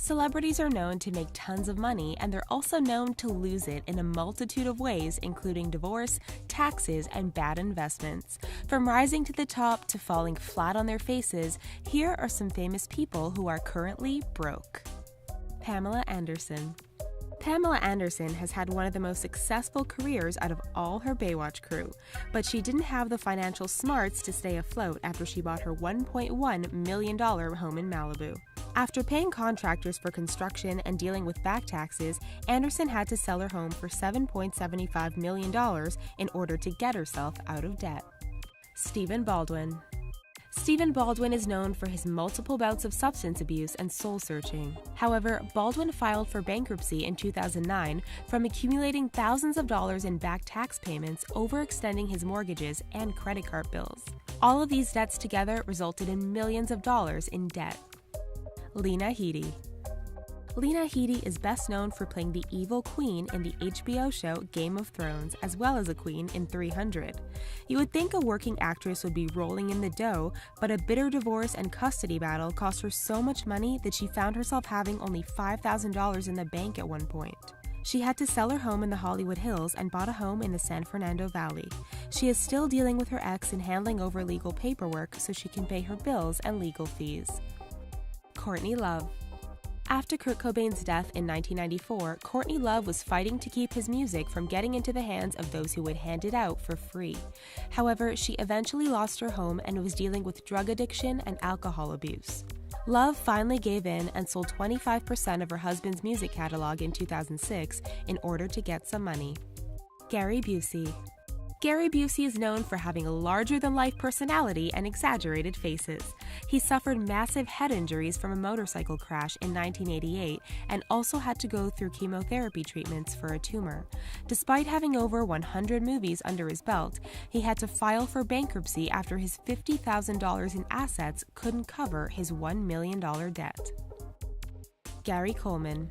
Celebrities are known to make tons of money, and they're also known to lose it in a multitude of ways, including divorce, taxes, and bad investments. From rising to the top to falling flat on their faces, here are some famous people who are currently broke. Pamela Anderson. Pamela Anderson has had one of the most successful careers out of all her Baywatch crew, but she didn't have the financial smarts to stay afloat after she bought her $1.1 million home in Malibu. After paying contractors for construction and dealing with back taxes, Anderson had to sell her home for $7.75 million in order to get herself out of debt. Stephen Baldwin. Stephen Baldwin is known for his multiple bouts of substance abuse and soul-searching. However, Baldwin filed for bankruptcy in 2009 from accumulating thousands of dollars in back tax payments, overextending his mortgages and credit card bills. All of these debts together resulted in millions of dollars in debt. Lena Headey. Lena Headey is best known for playing the evil queen in the HBO show Game of Thrones, as well as a queen in 300. You would think a working actress would be rolling in the dough, but a bitter divorce and custody battle cost her so much money that she found herself having only $5,000 in the bank at one point. She had to sell her home in the Hollywood Hills and bought a home in the San Fernando Valley. She is still dealing with her ex and handling over legal paperwork so she can pay her bills and legal fees. Courtney Love. After Kurt Cobain's death in 1994, Courtney Love was fighting to keep his music from getting into the hands of those who would hand it out for free. However, she eventually lost her home and was dealing with drug addiction and alcohol abuse. Love finally gave in and sold 25% of her husband's music catalog in 2006 in order to get some money. Gary Busey. Gary Busey is known for having a larger-than-life personality and exaggerated faces. He suffered massive head injuries from a motorcycle crash in 1988 and also had to go through chemotherapy treatments for a tumor. Despite having over 100 movies under his belt, he had to file for bankruptcy after his $50,000 in assets couldn't cover his $1 million debt. Gary Coleman.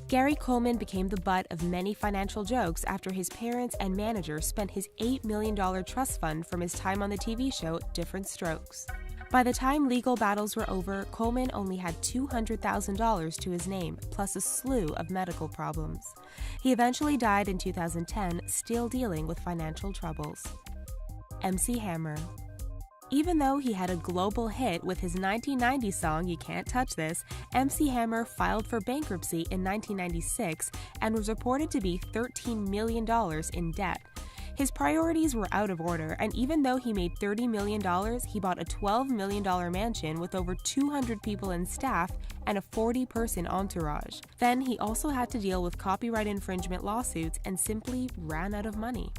Gary Coleman became the butt of many financial jokes after his parents and manager spent his $8 million trust fund from his time on the TV show Different Strokes. By the time legal battles were over, Coleman only had $200,000 to his name, plus a slew of medical problems. He eventually died in 2010, still dealing with financial troubles. MC Hammer. Even though he had a global hit with his 1990 song You Can't Touch This, MC Hammer filed for bankruptcy in 1996 and was reported to be $13 million in debt. His priorities were out of order, and even though he made $30 million, he bought a $12 million mansion with over 200 people and staff and a 40-person entourage. Then he also had to deal with copyright infringement lawsuits and simply ran out of money.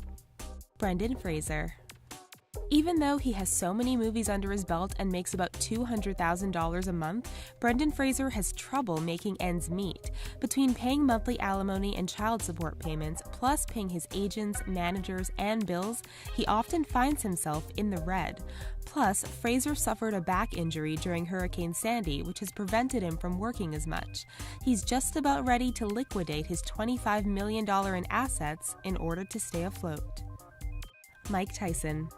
Brendan Fraser. Even though he has so many movies under his belt and makes about $200,000 a month, Brendan Fraser has trouble making ends meet. Between paying monthly alimony and child support payments, plus paying his agents, managers, and bills, he often finds himself in the red. Plus, Fraser suffered a back injury during Hurricane Sandy, which has prevented him from working as much. He's just about ready to liquidate his $25 million in assets in order to stay afloat. Mike Tyson.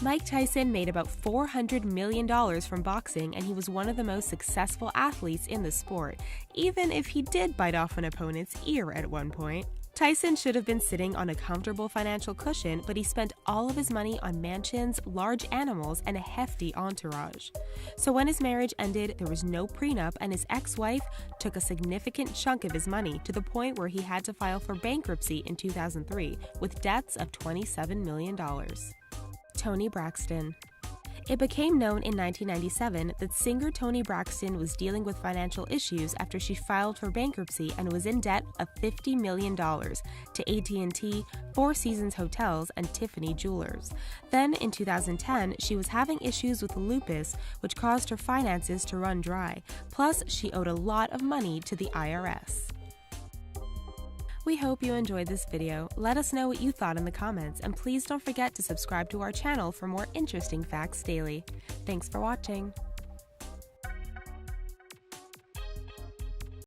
Mike Tyson made about $400 million from boxing, and he was one of the most successful athletes in the sport, even if he did bite off an opponent's ear at one point. Tyson should have been sitting on a comfortable financial cushion, but he spent all of his money on mansions, large animals, and a hefty entourage. So when his marriage ended, there was no prenup, and his ex-wife took a significant chunk of his money to the point where he had to file for bankruptcy in 2003 with debts of $27 million. Toni Braxton. It became known in 1997 that singer Toni Braxton was dealing with financial issues after she filed for bankruptcy and was in debt of $50 million to AT&T, Four Seasons Hotels, and Tiffany Jewelers. Then, in 2010, she was having issues with lupus, which caused her finances to run dry. Plus, she owed a lot of money to the IRS. We hope you enjoyed this video. Let us know what you thought in the comments, and please don't forget to subscribe to our channel for more interesting facts daily. Thanks for watching.